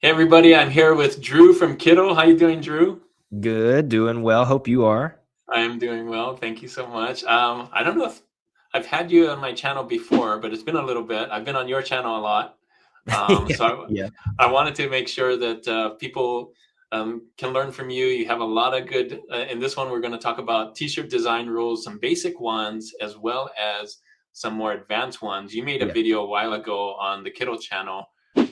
Hey everybody, I'm here with Drew from Kittl. How you doing, Drew? Good, doing well. Hope you are. I am doing well. Thank you so much. I don't know if I've had you on my channel before, but it's been a little bit. I've been on your channel a lot. Yeah, So yeah, I wanted to make sure that people can learn from you. You have a lot of good, in this one, we're going to talk about t-shirt design rules, some basic ones, as well as some more advanced ones. You made a yeah. video a while ago on the Kittl channel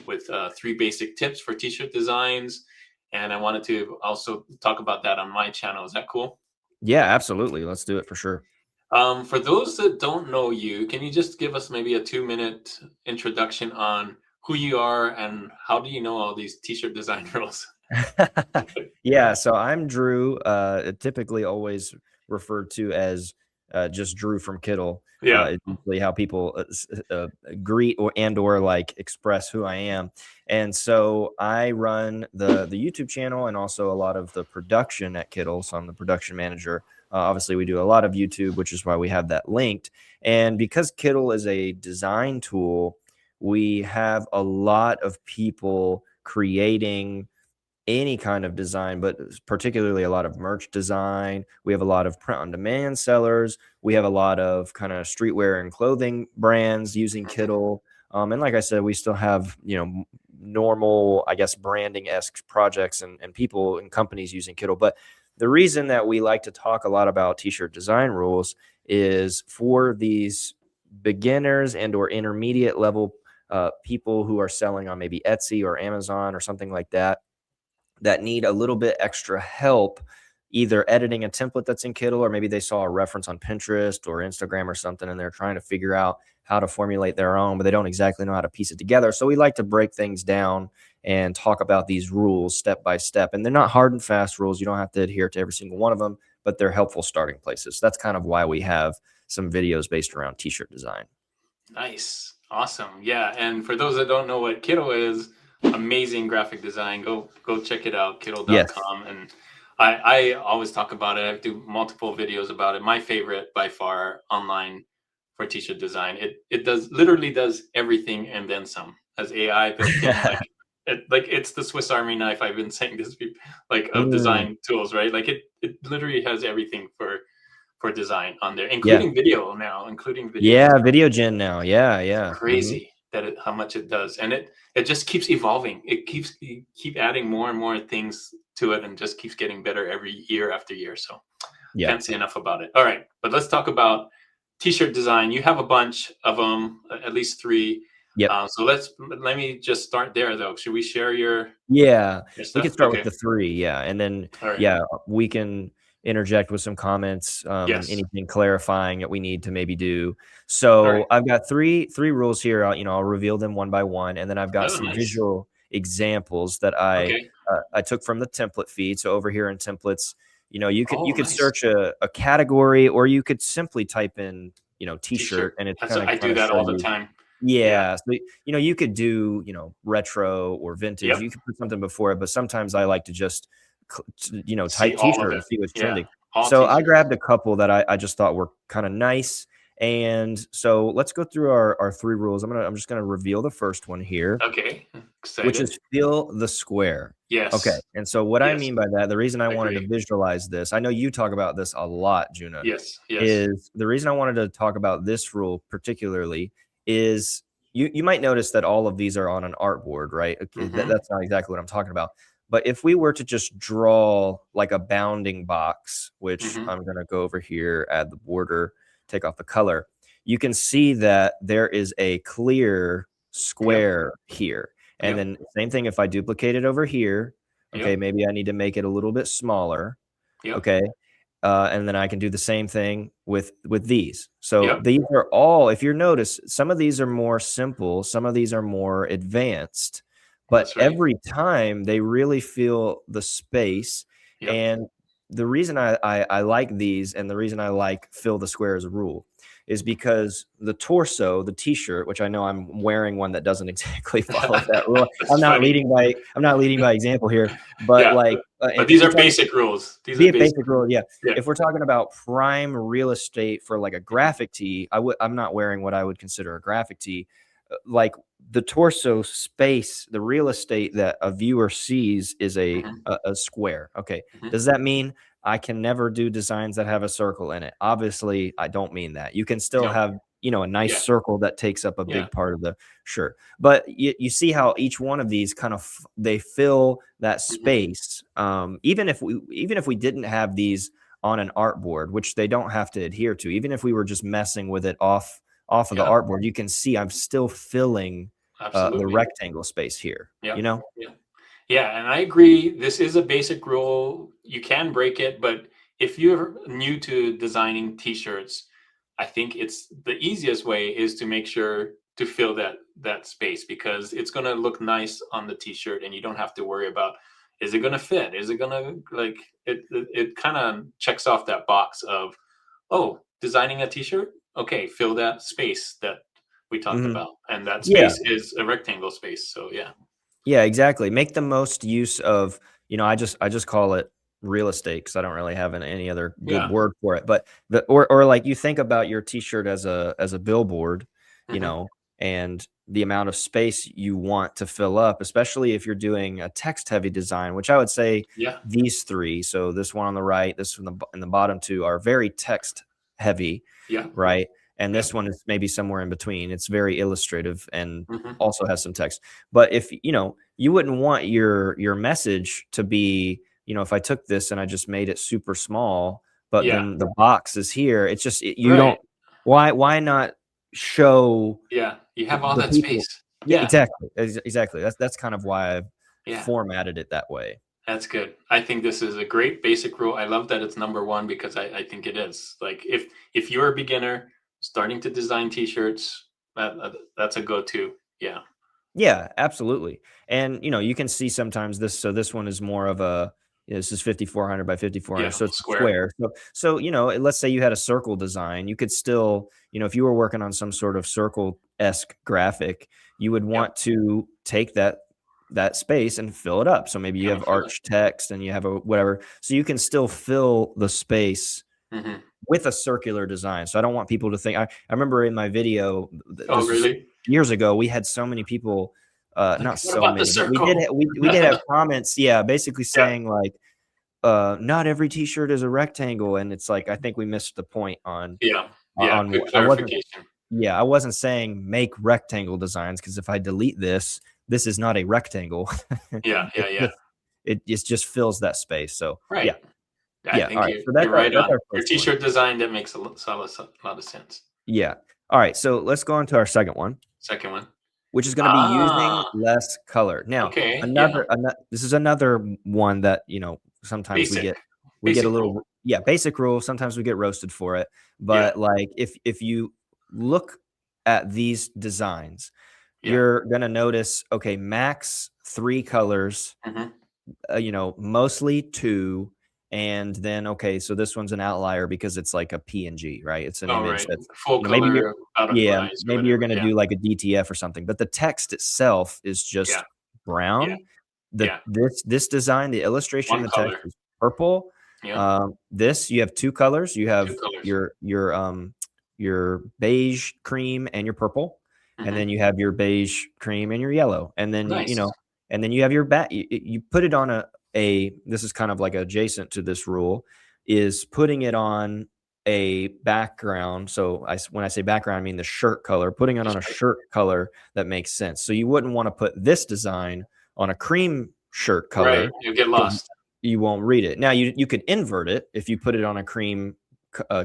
with 3 basic tips for t-shirt designs. And I wanted to also talk about that on my channel. Is that cool? Yeah, absolutely. Let's do it for sure. For those that don't know you, can you just give us maybe a 2-minute introduction on who you are and how do you know all these t-shirt design rules? Yeah, so I'm Drew, typically always referred to as just Drew from Kittl. Yeah. It's usually how people greet or like express who I am. And so I run the YouTube channel and also a lot of the production at Kittl. So I'm the production manager. Obviously, we do a lot of YouTube, which is why we have that linked. And because Kittl is a design tool, we have a lot of people creating any kind of design, but particularly a lot of merch design. We have a lot of print on demand sellers. We have a lot of kind of streetwear and clothing brands using Mhm. Kittl. And like I said, we still have, normal, I guess, branding-esque projects and people and companies using Kittl. But the reason that we like to talk a lot about t-shirt design rules is for these beginners and or intermediate level people who are selling on maybe Etsy or Amazon or something like that need a little bit extra help either editing a template that's in Kittl, or maybe they saw a reference on Pinterest or Instagram or something and they're trying to figure out how to formulate their own, but they don't exactly know how to piece it together. So we like to break things down and talk about these rules step by step. And they're not hard and fast rules. You don't have to adhere to every single one of them, but they're helpful starting places. That's kind of why we have some videos based around t-shirt design. Nice. Awesome. Yeah. And for those that don't know what Kittl is, amazing graphic design. Go check it out, Yes. kittl.com. And I always talk about it. I do multiple videos about it. My favorite by far online for t-shirt design. It does literally does everything and then some. Has AI built in, like it's the Swiss Army knife. I've been saying this like of Mm, design tools, right? Like it literally has everything for design on there, yeah. including video now, including video. Yeah. Video gen now. Yeah. Yeah. Crazy that how much it does, and it just keeps evolving. You keep adding more and more things to it, and just keeps getting better every year after year. So Yeah. can't say enough about it. All right, but let's talk about t-shirt design. You have a bunch of them, at least 3. Yep. So let me just start there, though. Should we share Yeah, your we could stuff? start with Okay. the 3, yeah, and then, All right. yeah, we can interject with some comments, and Yes. anything clarifying that we need to maybe do. All right. So, I've got three rules here, I'll reveal them one by one, and then I've got Oh, some nice. visual examples that I, Okay. I took from the template feed. So over here in templates, you Oh, could nice. search a category, or you could simply type in, T-shirt. T-shirt, and it's That's gonna I do kinda that show all the you. time. Yeah. Yeah, so, you could do, retro or vintage. Yep. You could put something before it, but sometimes I like to just, See type all of T-shirt and it. see what's Yeah. trending. All So I t-shirts. grabbed a couple that I just thought were kind of nice. And so let's go through our 3 rules. I'm just gonna reveal the first one here, Okay, which excited. is fill the square. Okay, Yes, and so what I yes, mean by that, the reason I wanted to agree. visualize this, I know you talk about this a lot, Juna, Yes, yes. is the reason I wanted to talk about this rule particularly is you might notice that all of these are on an artboard, right? Okay, Mhm. that's not exactly what I'm talking about. But if we were to just draw like a bounding box, which Mhm. I'm gonna go over here, add the border, take off the color, you can see that there is a clear Yep, square here. And yep, then same thing if I duplicate it over here, okay, yep, maybe I need to make it a little bit smaller, yep, okay? And then I can do the same thing with these. So yep. these are all, if you notice, some of these are more simple, some of these are more advanced, but That's right. every time they really feel the space. Yep. And the reason I like these and the reason I like fill the square as a rule is because the torso, the t-shirt, which I know I'm wearing one that doesn't exactly follow that rule. That's funny. I'm not leading by example here, but Yeah, like but if these you're are talking basic rules. These are be a basic basic rules. rule, yeah. Yeah. If we're talking about prime real estate for like a Mhm. graphic tee, I'm not wearing what I would consider a graphic tee. like the torso space, the real estate that a viewer sees is Hmm. a square. Okay. Hmm. Does that mean I can never do designs that have a circle in it? Obviously, I don't mean that. You can still No. have, a nice Yeah. circle that takes up a Yeah. big part of the shirt. But you see how each one of these kind of they fill that Hmm. space. Even if we didn't have these on an artboard, which they don't have to adhere to, even if we were just messing with it off of the Yeah. artboard, you can see I'm still filling the Absolutely. rectangle space here, Yeah. you know? Yeah. Yeah, and I agree. This is a basic rule. You can break it, but if you're new to designing t-shirts, I think it's the easiest way is to make sure to fill that space because it's going to look nice on the t-shirt and you don't have to worry about is it going to fit? Is it going to like it kind of checks off that box of oh, designing a t-shirt? Okay, fill that space that we talked Mhm. about. And that Yeah. space is a rectangle space. So yeah. Yeah, exactly. Make the most use of, I just call it real estate because I don't really have any other good Yeah. word for it. But or like you think about your t-shirt as a billboard, Hmm. and the amount of space you want to fill up, especially if you're doing a text heavy design, which I would say Yeah. these three, so this one on the right, this one and the bottom two are very text heavy, Yeah. right? And Yeah. this one is maybe somewhere in between. It's very illustrative and Mhm. also has some text. But if you wouldn't want your message to be, if I took this and I just made it super small, but Yeah. then the box is here, it's just you Right. don't why not show Yeah. You have all the that people. space. Yeah, Yeah. exactly. Exactly. That's kind of why I've Yeah. formatted it that way. That's good. I think this is a great basic rule. I love that it's number one because I think it is. Like if you're a beginner starting to design t-shirts, that's a go-to. Yeah. Yeah, absolutely. And you can see sometimes this one is more of this is 5400 by 5400, Yeah. so it's a Square. square. So let's say you had a circle design, you could still, if you were working on some sort of circle-esque graphic, you would Yep. want to take that space and fill it up. So maybe you Kind of have feel it. arch text and you have a whatever. So you can still fill the space Hmm. with a circular design. So I don't want people to think. I remember in my video, Oh, this was really? years ago, we had so many people, Like, not what so about the many, but we did circle? we did have comments, yeah, basically Yeah. saying like, not every t-shirt is a rectangle, and it's like I think we missed the point Yeah. Yeah. Good I wasn't clarification. yeah, I wasn't saying make rectangle designs because if I delete this is not a rectangle. Yeah. Yeah. It Yeah. just it just fills that space. So yeah, Right. I yeah. All think right. you So you're right that's on. our For first one. t-shirt design, that makes lot of sense. Yeah. All right. So let's go on to our second one, Second one. which is going to be using Ah, less color. Now, okay. Yeah. this is another one that, sometimes we Basic. get a Basic rule. little, yeah, basic rule. Sometimes we get roasted for it. Yeah. But like if you look at these designs, Yeah. you're going to notice, okay, max 3 colors, Mhm. mostly two. And then, okay, so this one's an outlier because it's like a PNG, right? It's an Oh, image right. that's, Full maybe you're, color out of yeah, price or maybe you're whatever. going to Yeah. do like a DTF or something, but the text itself is Yeah. just Yeah. brown. Yeah. This design, the illustration in One the text color. is purple. Yeah. This you have 2 colors. You Two have colors. your beige, cream, and your purple, and Mhm. then you have your beige, cream, and your yellow, and then Nice. and then you have your back. You put it on a. This is kind of like adjacent to this rule, is putting it on a background. So when I say background, I mean the shirt color. Putting it The on a shirt. shirt color that makes sense. So you wouldn't want to put this design on a cream shirt Right. color You get because lost. you won't read it. Now you could invert it if you put it on a cream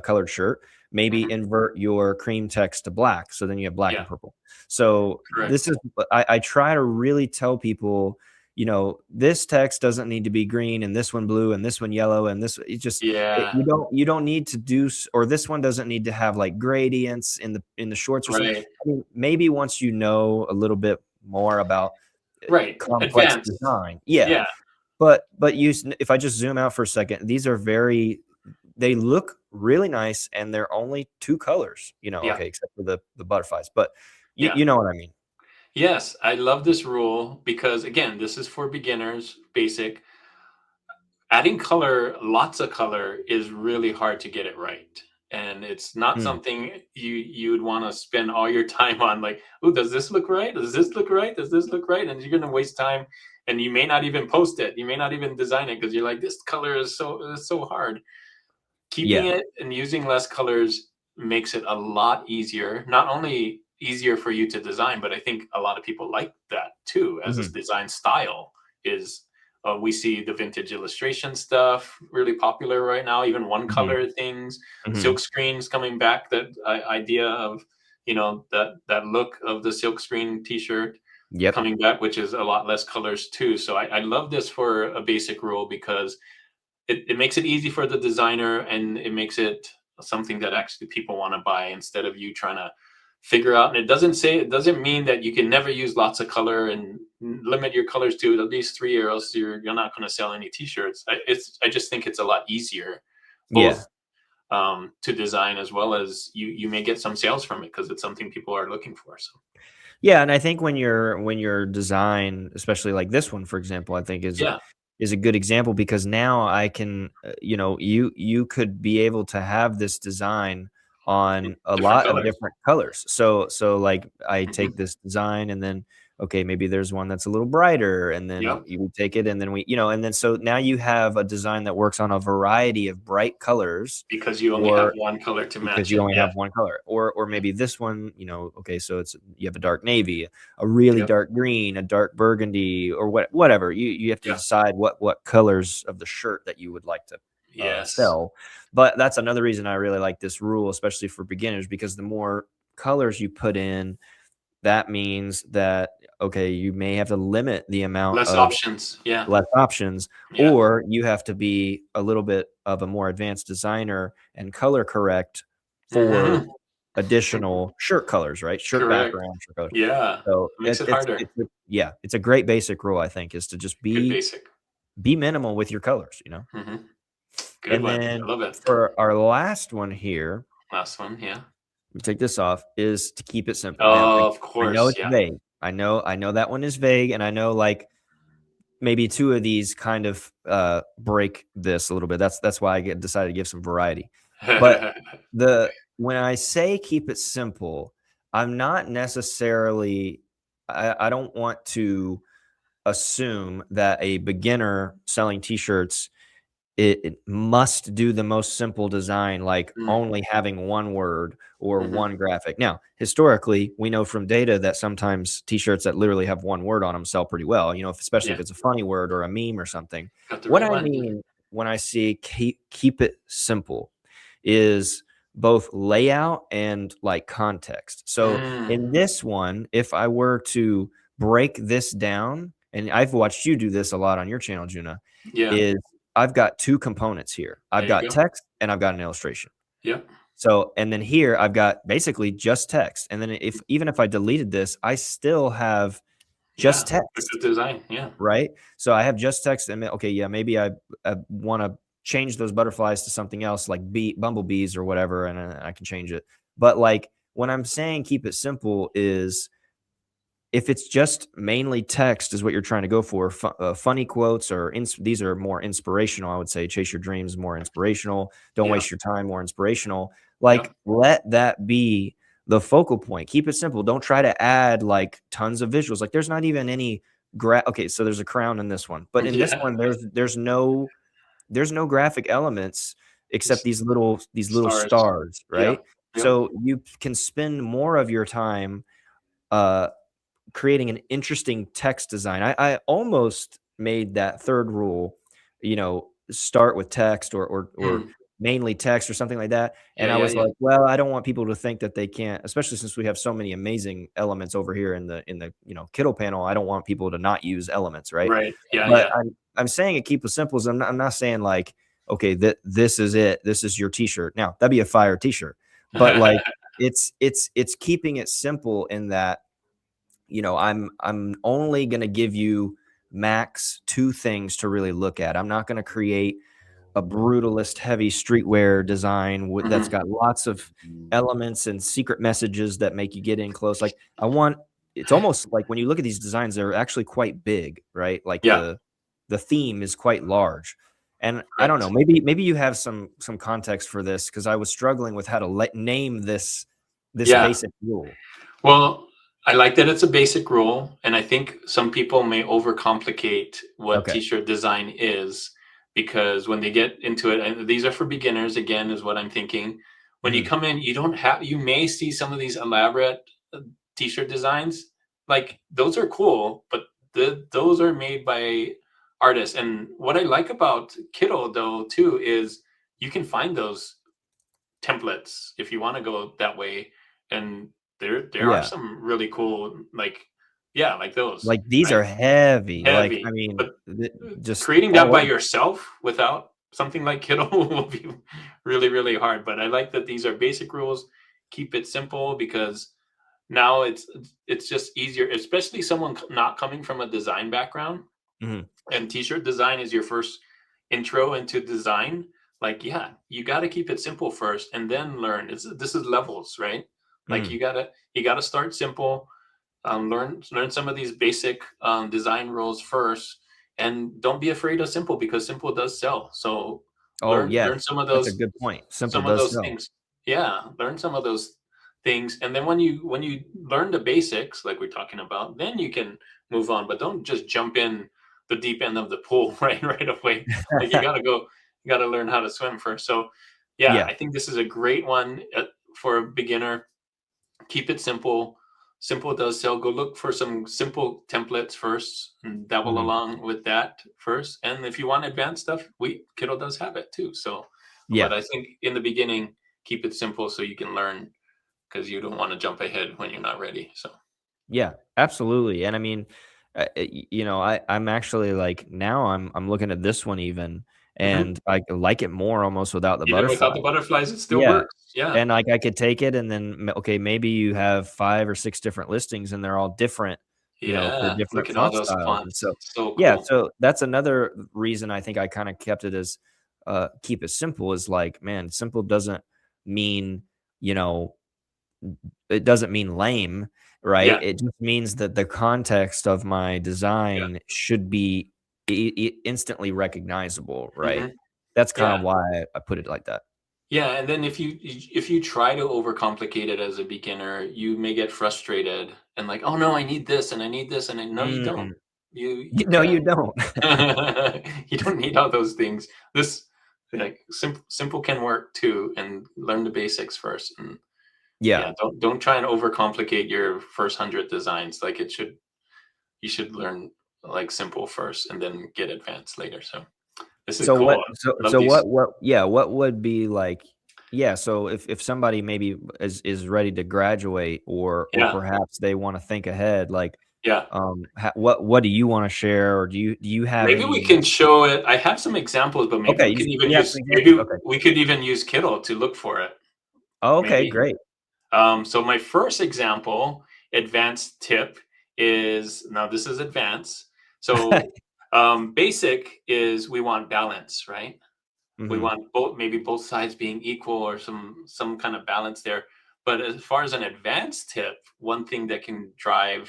colored shirt. Maybe Mhm. invert your cream text to black, so then you have black Yeah. and purple. So this Correct. is I try to really tell people, this text doesn't need to be green and this one blue and this one yellow and this Yeah. you don't need to do or this one doesn't need to have like gradients in the shorts or something. Right. I mean, maybe once you know a little bit more about Right. complex Advanced. design, yeah. Yeah. But if I just zoom out for a second, they look really nice and they're only 2 colors, Yeah. okay, except for the butterflies. But you, Yeah. you know what I mean. Yes. I love this rule because again, this is for beginners, basic. Adding color, lots of color is really hard to get it right. and it's not Mm. something you would want to spend all your time on. Like, oh, does this look right? Does this look right? Does this look right? And you're gonna waste time, and you may not even post it. You may not even design it because you're like, this color is so hard. Keeping Yeah. it and using less colors makes it a lot easier. Not only easier for you to design, but I think a lot of people like that too as a Mhm. design style. Is We see the vintage illustration stuff really popular right now, even one Mhm. color things, Mhm. silk screens coming back. That idea of, that look of the silk screen t-shirt Yep. coming back, which is a lot less colors too. So I love this for a basic rule because it makes it easy for the designer, and it makes it something that actually people want to buy instead of you trying to figure out. And it doesn't mean that you can never use lots of color and limit your colors to at least three, or else you're not going to sell any t-shirts. I just think it's a lot easier, Yeah. both to design, as well as you may get some sales from it because it's something people are looking for. So Yeah, and I think when your design, especially like this one, for example, I think yeah, is a good example because now I can, you could be able to have this design on a different lot of colors. different colors. So like I take Hmm. this design and then okay, maybe there's one that's a little brighter, and then Yep, you would take it and then and then so now you have a design that works on a variety of bright colors because you only have or one color to because match you it. only Yeah, have one color, or yeah, maybe this one, okay, so it's you have a dark navy, a really yep, dark green, a dark burgundy, or whatever. You have to yeah, decide what colors of the shirt that you would like to yes. sell. But that's another reason I really like this rule, especially for beginners, because the more colors you put in, that means that okay, you may have to limit the amount Less of options. Yeah. less options, Yeah. or you have to be a little bit of a more advanced designer and color correct for Mhm. additional shirt colors, right? Shirt Correct. background, shirt colors. Yeah. So Makes it harder. it's a great basic rule, I think, is to just Good basic. be minimal with your colors. Mhm. Good And one. then I love it. for our last one here, Last one. Yeah. we take this off, is to keep it simple. Now, Of I know course. it's Yeah. vague. I know that one is vague, and I know like maybe two of these kind of break this a little bit. That's why decided to give some variety. But the when I say keep it simple, I'm not necessarily I don't want to assume that a beginner selling t-shirts it must do the most simple design, like Mm. only having one word or Mhm. one graphic. Now, historically, we know from data that sometimes t-shirts that literally have one word on them sell pretty well, especially if Yeah. it's a funny word or a meme or something. Got the What right I one. mean when I say keep it simple is both layout and like context. So Mm. in this one, if I were to break this down, and I've watched you do this a lot on your channel, Juna, Yeah. is I've got 2 components here. I've There you got go. text and I've got an illustration. Yep. So, and then here I've got basically just text. And then even if I deleted this, I still have Yeah. just A good text, design. Yeah. right? So I have just text and okay, yeah, maybe I want to change those butterflies to something else like bumblebees or whatever, and I can change it. But like when I'm saying keep it simple is if it's just mainly text is what you're trying to go for, funny quotes or these are more inspirational, I would say. Chase your dreams, more inspirational. Don't Yeah. waste your time, more inspirational. Yep. Like, let that be the focal point. Keep it simple. Don't try to add like tons of visuals. Like, there's not even any okay, so there's a crown in this one, but in this Yeah. one, there's no graphic elements except Just these little stars. stars, Yeah. right? Yep. So you can spend more of your time uh creating an interesting text design. I almost made that third rule, start with text or Mm. mainly text or something like that. And Yeah. I Yeah. was Yeah. like, well, I don't want people to think that they can't, especially since we have so many amazing elements over here in the Kittl panel. I don't want people to not use elements, right? Right. Yeah. But Yeah. I'm saying it keep it simple. So I'm not saying like, okay, this is it. This is your t-shirt. Now that'd be a fire t-shirt. But like it's keeping it simple in that I'm only going to give you max 2 things to really look at. I'm not going to create a brutalist heavy streetwear design that's Mhm. got lots of elements and secret messages that make you get in close. Like I want it's almost like when you look at these designs, they're actually quite big, right? Like Yeah. the theme is quite large. And I don't know, Correct. maybe you have some context for this because I was struggling with how to name this Yeah. basic rule. Well, I like that it's a basic rule, and I think some people may overcomplicate what Okay. t-shirt design is because when they get into it, and these are for beginners again, is what I'm thinking. When you Mhm. come in, you may see some of these elaborate t-shirt designs. Like those are cool, but those are made by artists. And what I like about Kittl though too is you can find those templates if you want to go that way, and there are Yeah. some really cool, like, yeah, like those, Like, these right? are heavy, like, I Heavy, mean, but just creating that all by over. yourself without something like Kittl will be really, really hard. But I like that these are basic rules. Keep it simple because now it's just easier, especially someone not coming from a design background, Mhm. and t-shirt design is your first intro into design. Like, yeah, you got to keep it simple first and then learn. This is levels, right? Like Mm. you gotta start simple, learn some of these basic design rules first, and don't be afraid of simple because simple does sell. So Oh, yes. learn That's a good point. Simple some of does those sell. things. Yeah, learn some of those things, and then when you learn the basics, like we're talking about, then you can move on. But don't just jump in the deep end of the pool right away. Like you gotta learn how to swim first. So, yeah, Yeah. I think this is a great one for a beginner. Keep it simple. Simple does sell. Go look for some simple templates first and dabble Mhm. along with that first. And if you want advanced stuff, Kittl does have it too. So, but Yeah. I think in the beginning, keep it simple so you can learn because you don't want to jump ahead when you're not ready. So, Yeah, absolutely, and I mean, I'm actually, like, now I'm looking at this one even, mhm. and I like it more almost without the Even butterfly. without the butterflies, it still Yeah, works. Yeah. and, like, I could take it and then okay, maybe you have 5 or 6 different listings and they're all different, for Yeah. Look different at all font those styles, and fonts. so So yeah, cool. so that's another reason I think I kinda kept it as, keep it simple is, like, man, simple doesn't mean, you know it doesn't mean lame, right? Yeah. It just means that the context of my Yeah. design should be instantly recognizable, right? Hmm. That's kind Yeah. of why I put it like that. Yeah, and then if you try to overcomplicate it as a beginner, you may get frustrated and like, "Oh, no, I need this, and I need this, and I" no, you don't. Mm. You No, you can. don't. You don't need all those things. This, like, simple can work too, and learn the basics first, and, Yeah. yeah, don't try and overcomplicate your first 100 designs, like, you should learn, like, simple first and then get advanced later, so this is So cool. what I love these. what would be like yeah, so if somebody maybe is ready to graduate or Yeah, perhaps they wanna think ahead, like, yeah. what do you wanna share or do you have Maybe we any can show it. I have some examples, but maybe okay, we can even you have some use examples? Okay. Kittl to look for it, Oh, okay, maybe. great. So my first example, advanced tip is now this is advanced. So basic is we want balance, right? We Mhm. want maybe both sides being equal or some kind of balance there. But as far as an advanced tip, one thing that can drive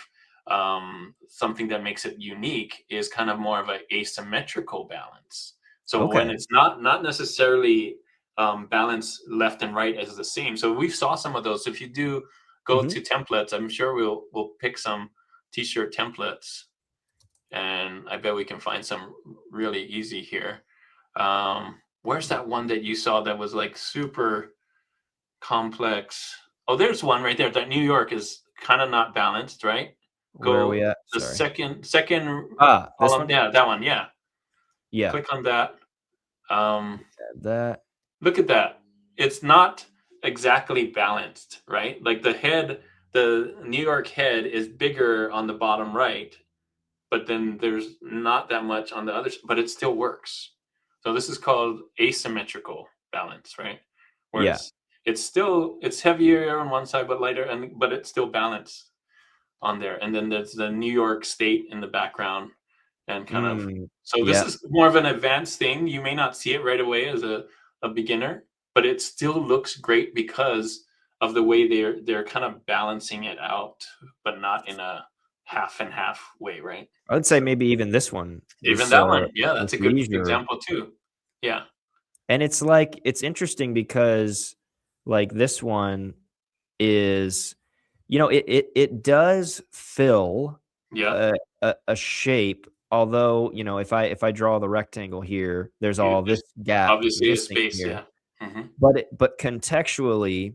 something that makes it unique is kind of more of a asymmetrical balance. So when Okay. it's not necessarily balance left and right as the same. So we saw some of those. If you do go Mhm. to templates, I'm sure we'll pick some t-shirt templates, and I bet we can find some really easy here. Where's that one that you saw that was like super complex? Oh, there's one right there. That New York is kind of not balanced, right? Where are we Go at? the Sorry. second Ah, this column. one? Yeah, that one. Yeah, Yeah. click on that. Um, That Look at that. It's not exactly balanced, right? Like the New York head is bigger on the bottom right, but then there's not that much on the other, but it still works. So this is called asymmetrical balance, right? Where yeah. it's heavier on one side but lighter, and but it's still balanced on there. And then there's the New York State in the background, and kind of, Mm, so this yeah. is more of an advanced thing. You may not see it right away as a beginner, but it still looks great because of the way they're kind of balancing it out, but not in a half and half way, right? I would say So maybe even this one, even that one, yeah, this that's a good leisure example too. Yeah. And it's like, it's interesting because like this one is, it does fill Yeah. a shape. Although, if I draw the rectangle here, there's all There's this gap obviously a missing space. here. Yeah. Hmm. But contextually,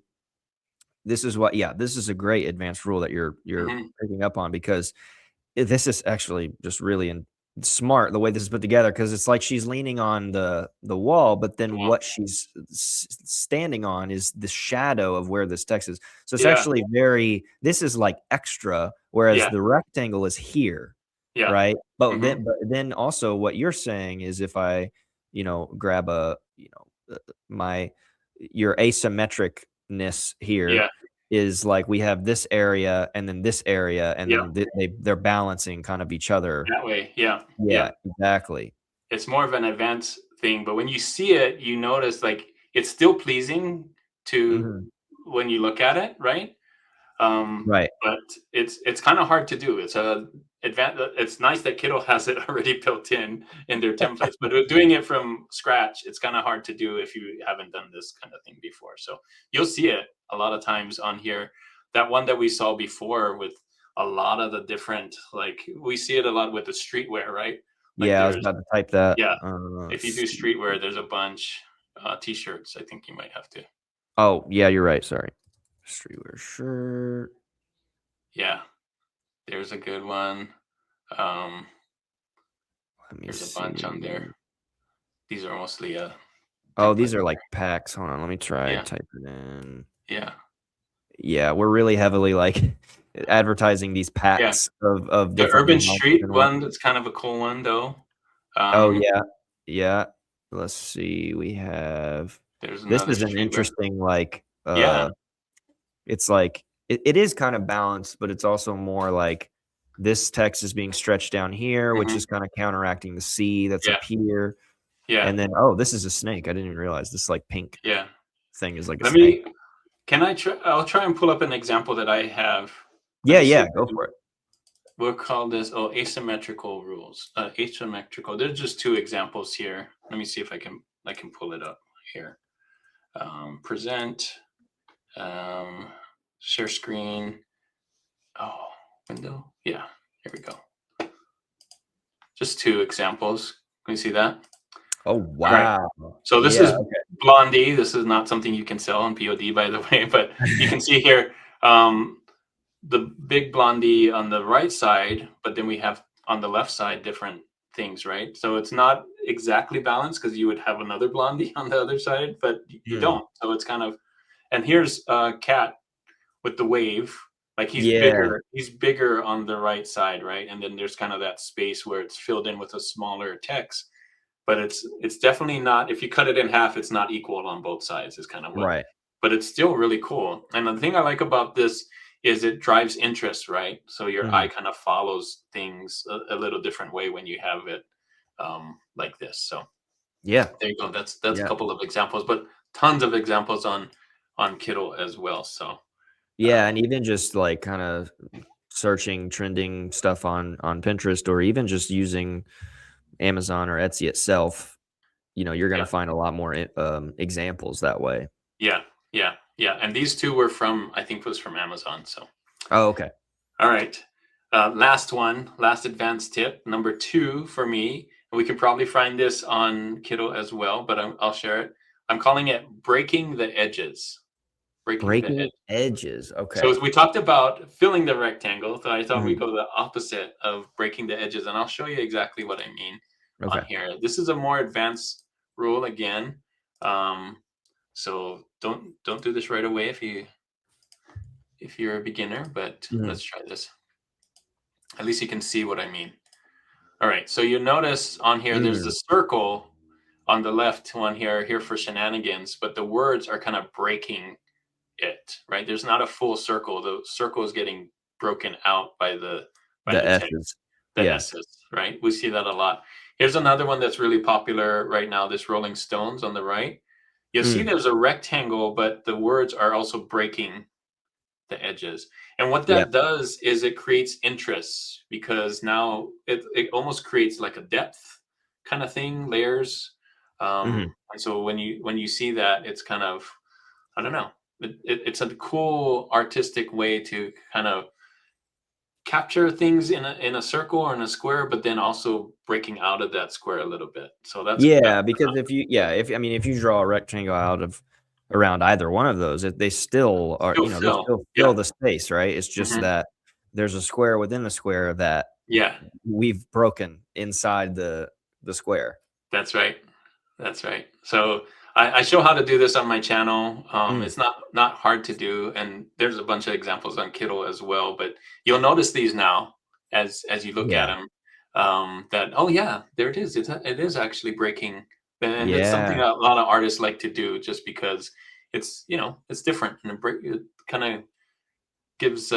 this is a great advanced rule that you're Hmm. picking up on, because this is actually just really smart the way this is put together, because it's like she's leaning on the wall, but then Well, what she's standing on is the shadow of where this text is. So it's yeah. actually this is like extra, whereas Yeah. the rectangle is here, Yeah. right? But Hmm. then also what you're saying is, if I grab my your asymmetricness here Yeah. is like, we have this area and then this area, and Yeah. then they're balancing kind of each other. That way. Yeah. Yeah, Yeah. exactly. It's more of an advanced thing, but when you see it, you notice like it's still pleasing to Mhm. when you look at it, right? Um, Right. but it's kind of hard to do. It's nice that Kittl has it already built in their templates, but doing it from scratch, it's kind of hard to do if you haven't done this kind of thing before. So you'll see it a lot of times on here. That one that we saw before with a lot of the different, like we see it a lot with the streetwear, right? Like Yeah, I was there's about to type that. yeah, if you do Let's see. streetwear, there's a bunch. T-shirts, I think you might have to. Oh, yeah, you're right. Sorry. Streetwear shirt. Yeah, there's a good one. Um, Let me there's a bunch on there. see. These are mostly Oh, template. these are like packs. Hold on. Let me try Yeah, type it in. yeah, Yeah, we're really heavily like advertising these yeah. packs of The different Urban designs Street and what. one, that's kind of a cool one though. Oh Um, yeah. Yeah. Let's see. We have there's this another is an streetwear. interesting like Yeah. it's like it is kind of balanced, but it's also more like this text is being stretched down here, which Hmm. is kind of counteracting the C that's Yeah, up here. yeah, And then, oh, this is a snake. I didn't even realize this like pink yeah. thing is like a Let snake. me. Can I try? I'll try and pull up an example that I have. Let Yeah, me see yeah, if go for it. we'll call this asymmetrical rules. Asymmetrical. There's just two examples here. Let me see if I can pull it up here. Present. Um, share screen. Oh, window. Yeah, here we go. Just two examples. Can you see that? Oh All right. wow. So this Yeah, is Blondie. This is not something you can sell on POD, by the way, but you can see here the big Blondie on the right side, but then we have on the left side different things, right? So it's not exactly balanced because you would have another Blondie on the other side, but you Hmm. don't. So it's kind of, and here's Cat with the wave. Like he's Yeah, bigger. He's bigger on the right side, right? And then there's kind of that space where it's filled in with a smaller text. But it's definitely not. If you cut it in half, it's not equal on both sides. Is kind of what. right. But it's still really cool. And the thing I like about this is it drives interest, right? So your eye Mhm. kind of follows things a little different way when you have it like this. So Yeah, there you go. That's a yeah. couple of examples, but tons of examples on Kittl as well. So Yeah, and um, even just like kind of searching trending stuff on Pinterest, or even just using Amazon or Etsy itself, you're gonna yeah. find a lot more examples that way. Yeah, yeah, yeah. And these two were from, I think, was from Amazon. So, Oh, okay. all right. Last one, last advanced tip, number two for me. And we could probably find this on Kittl as well, but I'll share it. I'm calling it breaking the edges. Breaking the Breaking edge. edges. So Okay. as we talked about filling the rectangle, so I thought we Mhm. go the opposite of breaking the edges, and I'll show you exactly what I mean on Okay. here. This is a more advanced rule again. Um, so don't do this right away if you're a beginner, but Mhm. let's try this. At least you can see what I mean. All right, so you notice on here there's the Mm. circle on the left one here for shenanigans, but the words are kind of breaking it, right? There's not a full circle. The circle is getting broken out by The the text, S's. the Yeah. S's, right? We see that a lot. Here's another one that's really popular right now, this Rolling Stones on the right. You'll see Mm. there's a rectangle, but the words are also breaking the edges. And what Yeah. that does is it creates interest because now it almost creates like a depth kind of thing, layers. Mhm. And so when you see that, it's kind of, I don't know, it's a cool artistic way to kind of capture things in a circle or in a square, but then also breaking out of that square a little bit. So that's Yeah, because if I mean, if you draw a rectangle out of around either one of those, they still are, still they fill. still fill Yeah. the space, right? It's just Hmm. that there's a square within the square that Yeah. we've broken inside the square. That's right. That's right. So I show how to do this on my channel. Mm, It's not hard to do, and there's a bunch of examples on Kittl as well. But you'll notice these now as you look at yeah. them. That, oh yeah, there it is. It is actually breaking, and it's something Yeah. a lot of artists like to do just because it's, it's different, and it kind of gives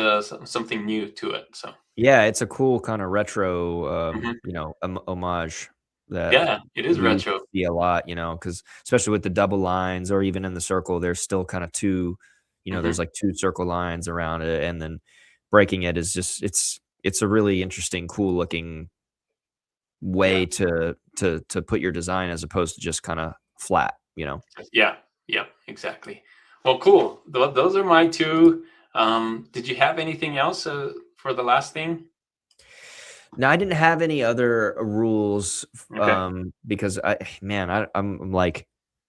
something new to it. So Yeah, it's a cool kinda retro, mhm. homage that Yeah, it is we retro. see a lot, because especially with the double lines or even in the circle, there's still kinda 2, there's Hmm. like 2 circle lines around it, and then breaking it is just it's a really interesting, cool looking Yeah. way to put your design as opposed to just kinda flat, you know? Yeah, yeah, exactly. Well, cool. Those are my two. Did you have anything else for the last thing? No, I didn't have any other rules, Okay, because I'm like,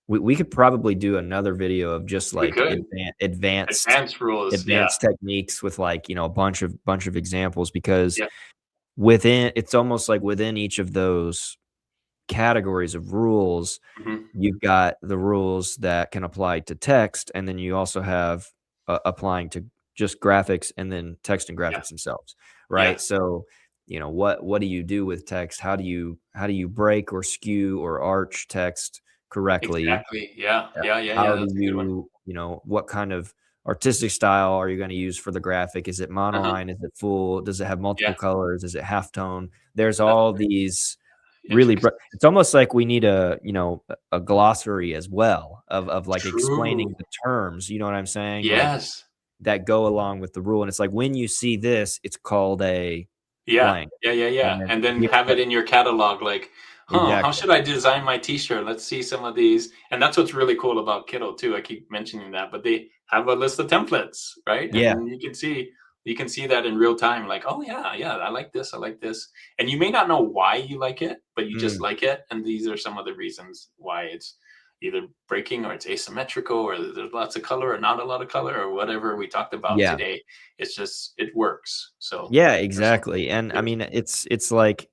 we could probably do another video of just we like could. advanced Advanced rules. Yeah, advanced techniques with like, a bunch of examples because yeah, within it's almost like within each of those categories of rules, hmm, you've got the rules that can apply to text, and then you also have applying to just graphics and then text and yeah, graphics themselves, yeah. right? So, what do you do with text? How do you break or skew or arch text correctly? Exactly. Yeah, yeah, yeah, yeah. How do That's a good one. you, what kind of artistic style are you going to use for the graphic? Is it Uh-huh. monoline? Is it full? Does it have multiple Yeah, colors? Is it halftone? There's that's all these really, intricacies. it's almost like we need a glossary as well of like True. explaining the terms. You know what I'm saying? Like Yes. that go along with the rule. And it's like when you see this, it's called a Yeah, blank. yeah, yeah, And yeah, then and then here, have it in your catalog, like, "Huh, how exactly. should I design my t-shirt? Let's see some of these." And that's what's really cool about Kittl too, I keep mentioning that, but they have a list of templates, right? Yeah. And you can see that in real time, like, "Oh, yeah, yeah, I like this." And you may not know why you like it, but you just Mm, like it, and these are some of the reasons why it's either breaking or it's asymmetrical or there's lots of color or not a lot of color or whatever we talked about yeah. today. It's just it works. So, Yeah, there's some exactly. And I good. mean, it's like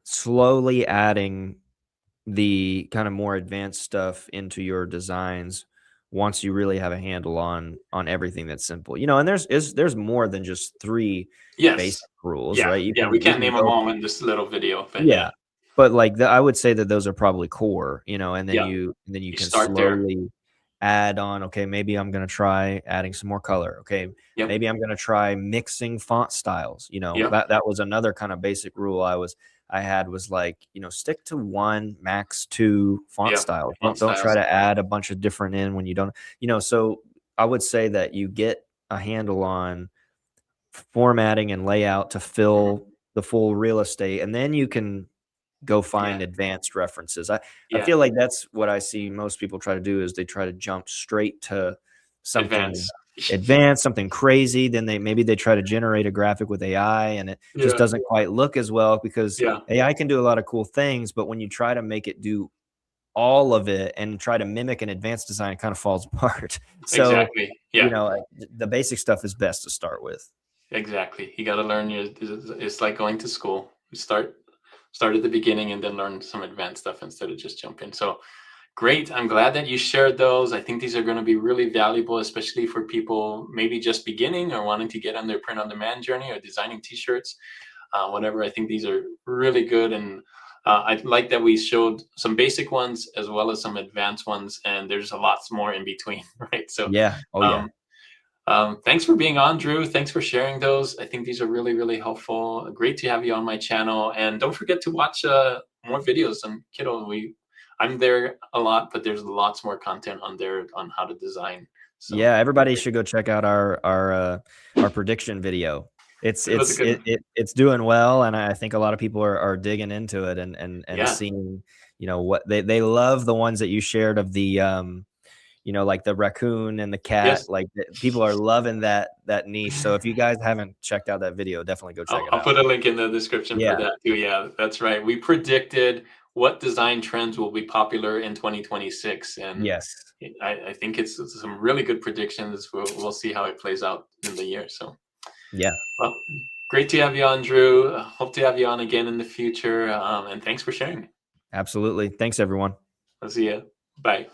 slowly adding the kind of more advanced stuff into your designs once you really have a handle on everything that's simple. And there's more than just 3 Yes. basic rules, Yeah, right? You yeah, can we you can't can name them go all in this little video, but yeah, yeah. But, like, I would say that those are probably core, and then yeah, you you can start there. slowly add on, okay, maybe I'm gonna try adding some more color, okay, Yep, maybe I'm gonna try mixing font styles, yep, that was another kinda basic rule I had was, like, stick to 1, max 2 font yep, styles. font Don't try styles. to add a bunch of different in when you don't so I would say that you get a handle on formatting and layout to Mhm, fill the full real estate, and then you can go yeah, find advanced references. I yeah, feel like that's what I see most people try to do is they try to jump straight to something advance. advanced, something crazy, then they try to generate a graphic with AI and it just Yeah, doesn't quite look as well because yeah, AI can do a lot of cool things, but when you try to make it do all of it and try to mimic an advanced design, it kind of falls apart. So, exactly, yeah, the basic stuff is best to start with. exactly. You gotta learn your it's like going to school. You start at the beginning and then learn some advanced stuff instead of just jump in. So, great. I'm glad that you shared those. I think these are going to be really valuable, especially for people maybe just beginning or wanting to get on their print on demand journey or designing t-shirts, whatever. I think these are really good. And I like that we showed some basic ones as well as some advanced ones. And there's a lots more in between, right? So Yeah. Oh yeah. um, thanks for being on, Drew. Thanks for sharing those. I think these are really, really helpful. Great to have you on my channel. And don't forget to watch more videos on Kittl. I'm there a lot, but there's lots more content on there on how to design. So Yeah, everybody great. should go check out our prediction video. it's It was a it's good it, one. it it's doing well, and I think a lot of people are digging into it and Yeah. seeing, what they love the ones that you shared of the like the raccoon and the cat. Yes. Like people are loving that niche. So if you guys haven't checked out that video, definitely go check it I'll out. put a link in the description for Yeah. that too. Yeah, that's right. We predicted what design trends will be popular in 2026, and Yes. I think it's some really good predictions. We'll see how it plays out in the year. So, Yeah. well, great to have you on, Drew. Hope to have you on again in the future. And thanks for sharing. Absolutely. Thanks, everyone. I'll see you. Bye.